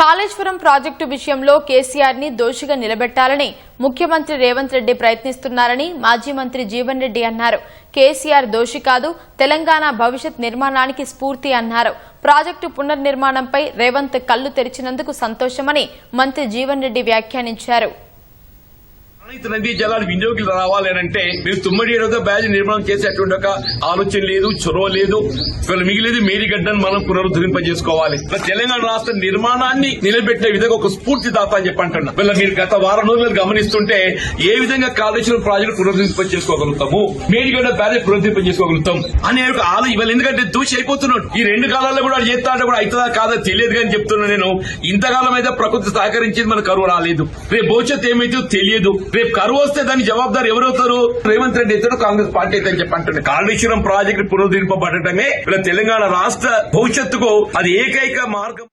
Kaleshwaram project విషయంలో కేసీఆర్ ని దోషిగా నిలబెట్టాలని ముఖ్యమంత్రి రేవంత్ రెడ్డి ప్రయత్నిస్తున్నారని మాజీ మంత్రి జీవన్ రెడ్డి అన్నారు. కేసీఆర్ దోషి కాదు, తెలంగాణ భవిష్యత్ నిర్మాణానికి స్ఫూర్తి అన్నారు. ప్రాజెక్టు పునర్నిర్మాణంపై రేవంత్ కళ్లు తెరిచినందుకు సంతోషమని మంత్రి జీవన్ రెడ్డి వ్యాఖ్యానించారు. నదీ జలాలు వినియోగం రావాలి అంటే మీరు తుమ్మడి బ్యాజ్ నిర్మాణం చేసేటువంటి ఒక ఆలోచన లేదు, చొరవ లేదు. ఇవాళ మిగిలేదు మేరీగడ్డను మనం పునరుద్ధరింపజేసుకోవాలి. తెలంగాణ రాష్ట్ర నిర్మాణాన్ని నిలబెట్టే విధంగా ఒక స్ఫూర్తిదాత అని చెప్పి అంటున్నా. వీళ్ళ మీరు గత వారం రోజులు గమనిస్తుంటే ఏ విధంగా కాళేశ్వరం ప్రాజెక్టు పునరుద్ధరింపజేసుకోగలుగుతాము, మేరీగడ్డ బ్యాజ్ పునరుద్ధరింపజేసుకోగలుగుతాం అనే ఒక ఇవాళ ఎందుకంటే దూషి అయిపోతున్నాడు. ఈ రెండు కాలాల్లో కూడా చేస్తా అంటే కూడా అవుతుందా కాదా తెలియదు కానీ చెప్తున్నా నేను. ఇంతకాలం అయితే ప్రకృతి సహకరించేది మన కరువు రాలేదు. రేపు భవిష్యత్తు ఏమైతే తెలియదు. రేపు కరువు వస్తే దాని జవాబుదారు ఎవరవుతారు? రేవంత్ రెడ్డి అయితే కాంగ్రెస్ పార్టీ అయితే అని చెప్పంటున్నారు. కాళేశ్వరం ప్రాజెక్టు పునరుద్ధరింపబడటమే తెలంగాణ రాష్ట్ర భవిష్యత్తుకు అది ఏకైక మార్గం.